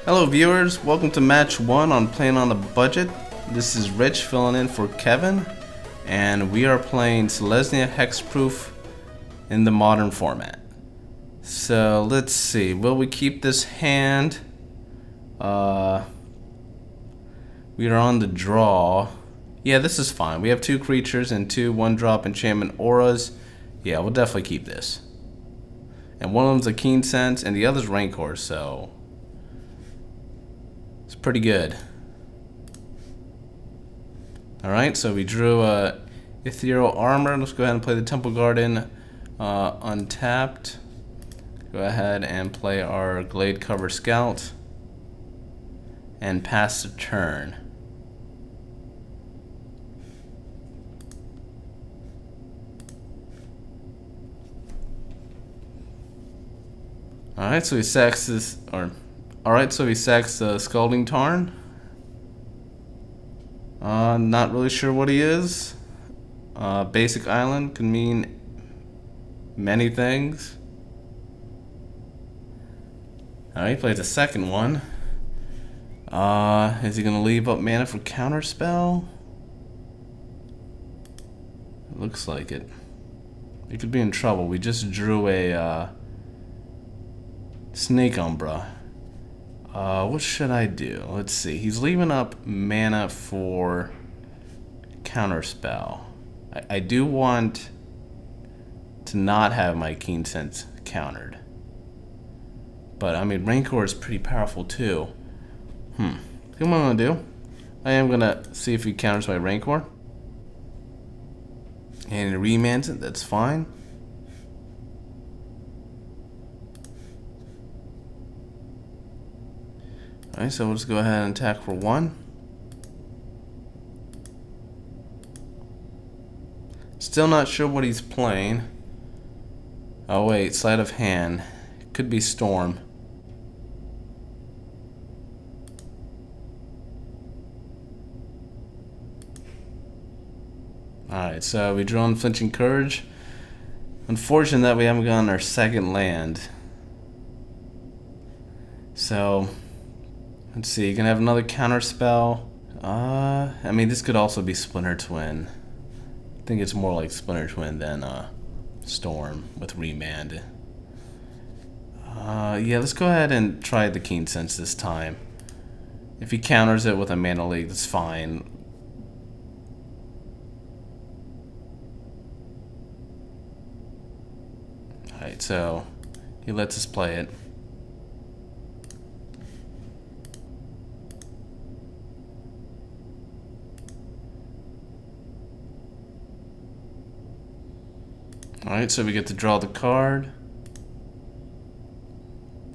Hello viewers, welcome to match 1 on Playing on a Budget. This is Rich filling in for Kevin, and we are playing Selesnya Hexproof in the modern format. So let's see, will we keep this hand? We are on the draw. Yeah, this is fine. We have 2 creatures and 2 1-drop enchantment auras. Yeah, we'll definitely keep this. And one of them's a Keen Sense and the other's Rancor, so it's pretty good. Alright, so we drew a Ethereal Armor. Let's go ahead and play the Temple Garden untapped. Go ahead and play our Gladecover Scout and pass the turn. Alright, so he sacks this, alright, so he sacks the Scalding Tarn. Not really sure what he is. Basic Island can mean many things. Alright, he plays a second one. Is he gonna leave up mana for Counterspell? It looks like it. He could be in trouble. We just drew a Snake Umbra. What should I do? Let's see. He's leaving up mana for Counterspell. I do want to not have my Keen Sense countered. But, I mean, Rancor is pretty powerful, too. What am I going to do? I am going to see if he counters my Rancor. And he remands it. That's fine. Alright, so we'll just go ahead and attack for 1. Still not sure what he's playing. Oh wait, sleight of hand. Could be Storm. Alright, so we drew Unflinching Courage. Unfortunate that we haven't gotten our second land. So let's see, you can have another counter spell. I mean, this could also be Splinter Twin. I think it's more like Splinter Twin than Storm with Remand. Yeah, let's go ahead and try the Keen Sense this time. If he counters it with a Mana Leak, that's fine. Alright, so he lets us play it. Alright, so we get to draw the card.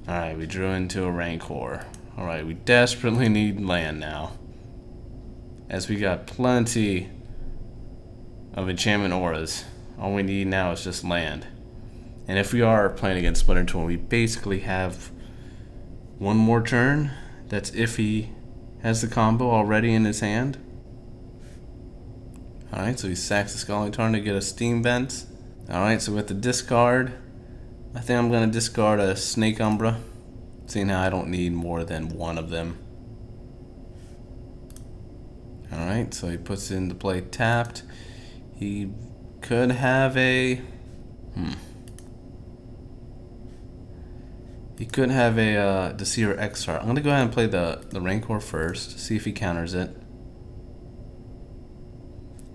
Alright, we drew into a Rancor. Alright, we desperately need land now, as we got plenty of enchantment auras. All we need now is just land. And if we are playing against Splinter Twin, we basically have one more turn. That's if he has the combo already in his hand. Alright, so he sacks the Scalding Tarn to get a Steam Vent. Alright, so with the discard, I think I'm going to discard a Snake Umbra, seeing how I don't need more than one of them. Alright, so he puts it into play tapped. He could have a... He could have a Deceiver Exar. I'm going to go ahead and play the Rancor first, see if he counters it.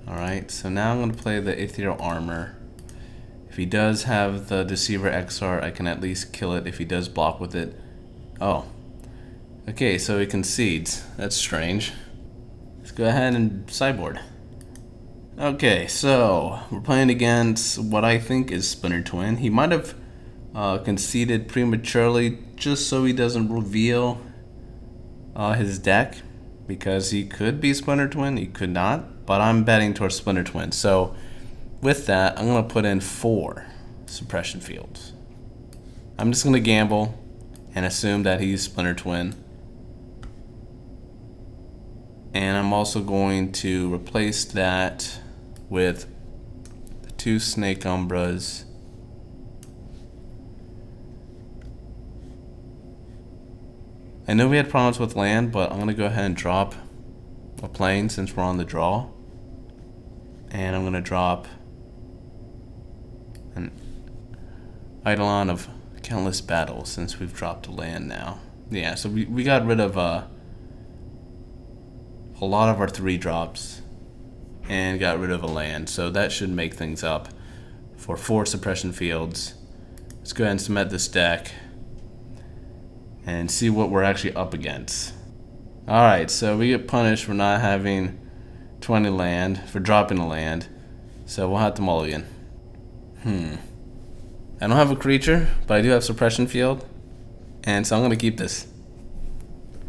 Alright, so now I'm going to play the Ethereal Armor. If he does have the Deceiver Exar, I can at least kill it if he does block with it. Oh. Okay, so he concedes. That's strange. Let's go ahead and sideboard. Okay, so we're playing against what I think is Splinter Twin. He might have conceded prematurely just so he doesn't reveal his deck, because he could be Splinter Twin, he could not, but I'm betting towards Splinter Twin. So with that, I'm going to put in 4 Suppression Fields. I'm just going to gamble and assume that he's Splinter Twin. And I'm also going to replace that with the 2 Snake Umbras. I know we had problems with land, but I'm going to go ahead and drop a plane since we're on the draw. And I'm going to drop an Eidolon of Countless Battles since we've dropped a land now. Yeah, so we got rid of a lot of our 3-drops and got rid of a land. So that should make things up for 4 suppression fields. Let's go ahead and cement this deck and see what we're actually up against. Alright, so we get punished for not having 20 land, for dropping a land. So we'll have to mulligan. I don't have a creature, but I do have suppression field. And so I'm going to keep this.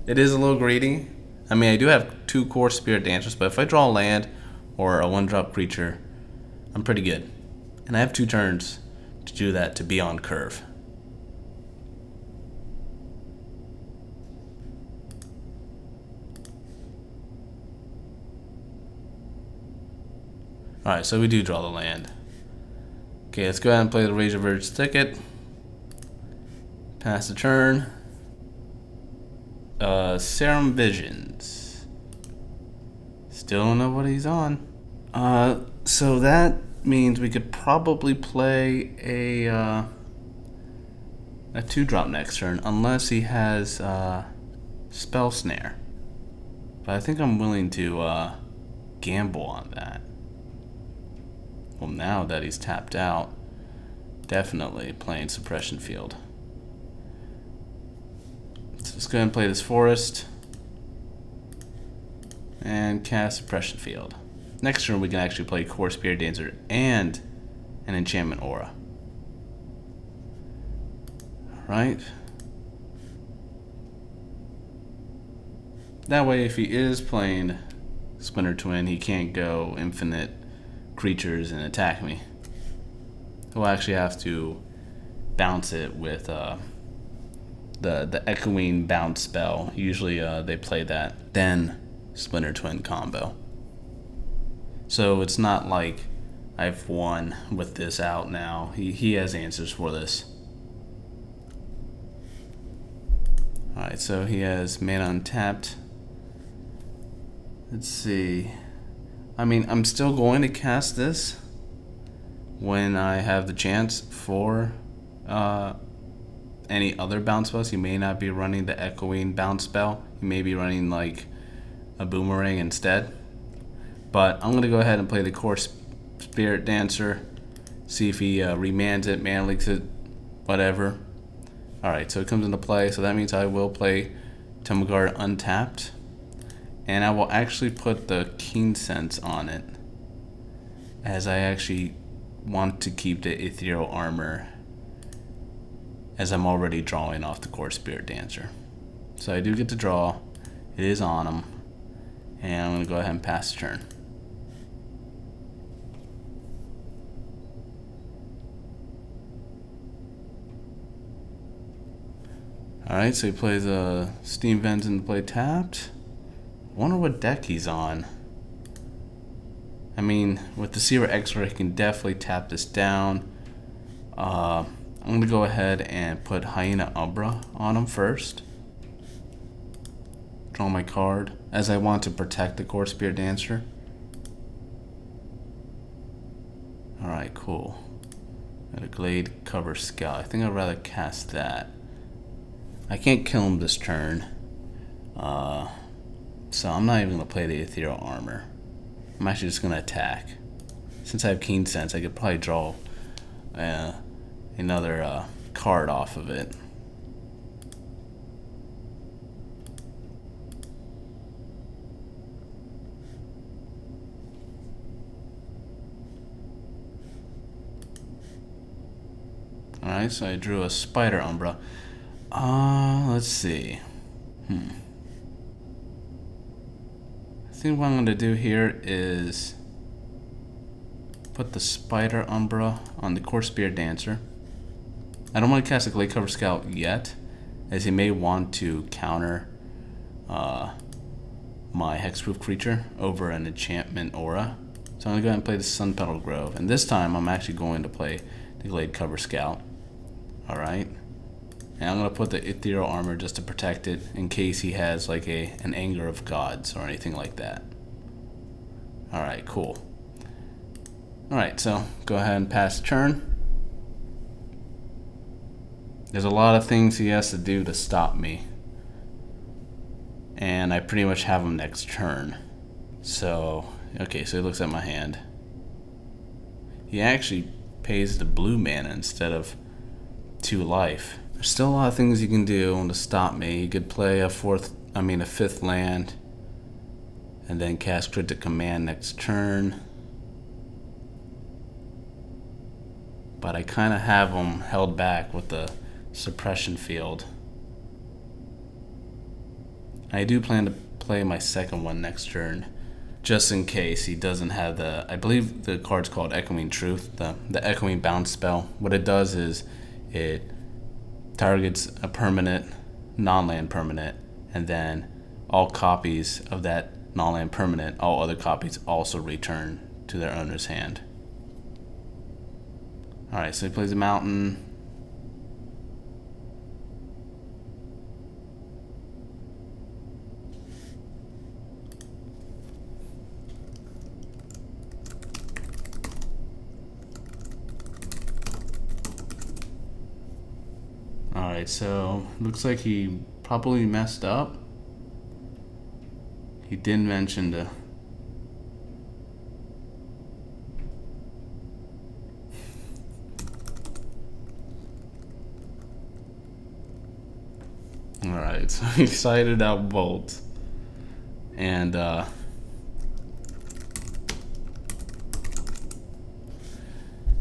It is a little greedy. I mean, I do have 2 Kor Spiritdancers, but if I draw a land or a 1-drop creature, I'm pretty good. And I have 2 turns to do that, to be on curve. Alright, so we do draw the land. Okay, let's go ahead and play the Razorverge Thicket. Pass the turn. Serum Visions. Still don't know what he's on. So that means we could probably play a 2-drop next turn, unless he has Spell Snare. But I think I'm willing to gamble on that. Well, now that he's tapped out, definitely playing Suppression Field. So let's go ahead and play this Forest and cast Suppression Field. Next turn we can actually play Kor Spiritdancer and an Enchantment Aura. Alright. That way, if he is playing Splinter Twin, he can't go infinite creatures and attack me. He'll actually have to bounce it with the echoing bounce spell. Usually they play that, then Splinter Twin combo. So it's not like I've won with this out now. He has answers for this. Alright, so he has mana untapped. Let's see. I mean, I'm still going to cast this when I have the chance for any other bounce spells. He may not be running the echoing bounce spell. He may be running like a boomerang instead. But I'm going to go ahead and play the Kor Spiritdancer. See if he remans it, mana leaks it, whatever. Alright, so it comes into play. So that means I will play Tumulguard untapped. And I will actually put the Keen Sense on it, as I actually want to keep the Ethereal Armor, as I'm already drawing off the Kor Spiritdancer. So I do get to draw. It is on him. And I'm going to go ahead and pass the turn. Alright, so he plays a Steam Vents and play tapped. Wonder what deck he's on. I mean, with the Deceiver Extra, he can definitely tap this down. I'm going to go ahead and put Hyena Umbra on him first. Draw my card, as I want to protect the Kor Spiritdancer. Alright, cool. Got a Gladecover Scout. I think I'd rather cast that. I can't kill him this turn. So I'm not even going to play the Ethereal Armor. I'm actually just going to attack. Since I have Keen Sense, I could probably draw another card off of it. Alright, so I drew a Spider Umbra. Let's see. I think what I'm going to do here is put the Spider Umbra on the Kor Spiritdancer. I don't want to cast a Gladecover Scout yet, as he may want to counter my Hexproof creature over an enchantment aura. So I'm going to go ahead and play the Sunpetal Grove. And this time I'm actually going to play the Gladecover Scout. Alright. And I'm going to put the Ethereal Armor just to protect it in case he has like an Anger of Gods or anything like that. Alright, cool. Alright, so go ahead and pass turn. There's a lot of things he has to do to stop me. And I pretty much have him next turn. So, okay, so he looks at my hand. He actually pays the blue mana instead of 2 life. There's still a lot of things you can do to stop me. You could play a 5th land and then cast Cryptic Command next turn. But I kind of have him held back with the Suppression Field. I do plan to play my second one next turn, just in case he doesn't have the, I believe the card's called Echoing Truth, the Echoing Bounce spell. What it does is it targets a permanent, non-land permanent, and then all copies of that non-land permanent, all other copies also return to their owner's hand. Alright, so he plays a mountain. Alright, so looks like he probably messed up. He didn't mention the Alright, so he sided out Bolt. And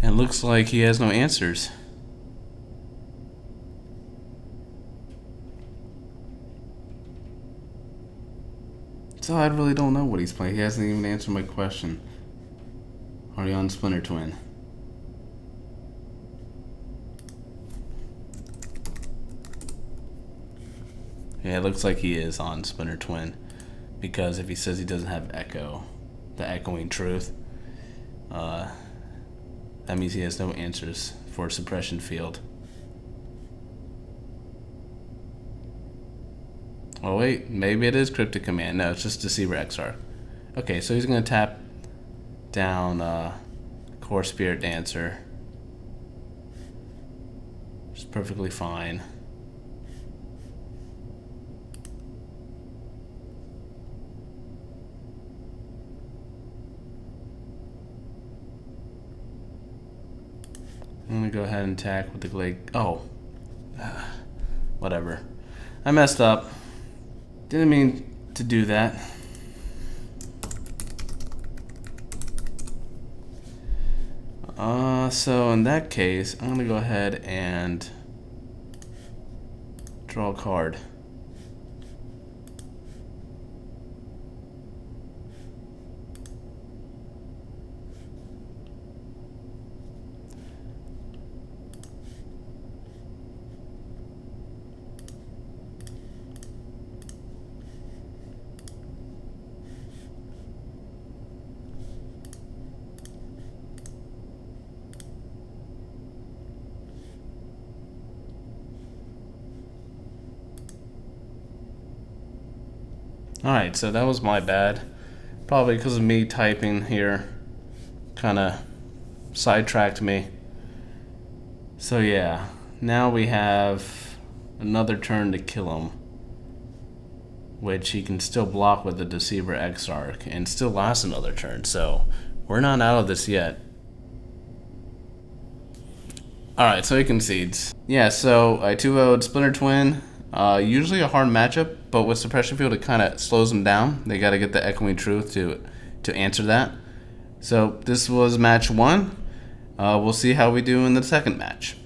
looks like he has no answers. So I really don't know what he's playing. He hasn't even answered my question. Are you on Splinter Twin? Yeah, it looks like he is on Splinter Twin. Because if he says he doesn't have Echo, the Echoing Truth, that means he has no answers for Suppression Field. Oh wait, maybe it is Cryptic Command. No, it's just Deceiver Exarch. Okay, so he's going to tap down Kor Spiritdancer. Which is perfectly fine. I'm going to go ahead and attack with the Glade... Oh. Whatever. I messed up. Didn't mean to do that. So in that case, I'm gonna go ahead and draw a card. Alright, so that was my bad. Probably because of me typing here. Kind of sidetracked me. So yeah, now we have another turn to kill him. Which he can still block with the Deceiver Exarch and still last another turn. So we're not out of this yet. Alright, so he concedes. Yeah, so I 2-0'd Splinter Twin. Usually a hard matchup, but with Suppression Field it kind of slows them down. They got to get the Echoing Truth to answer that. So this was match 1. We'll see how we do in the second match.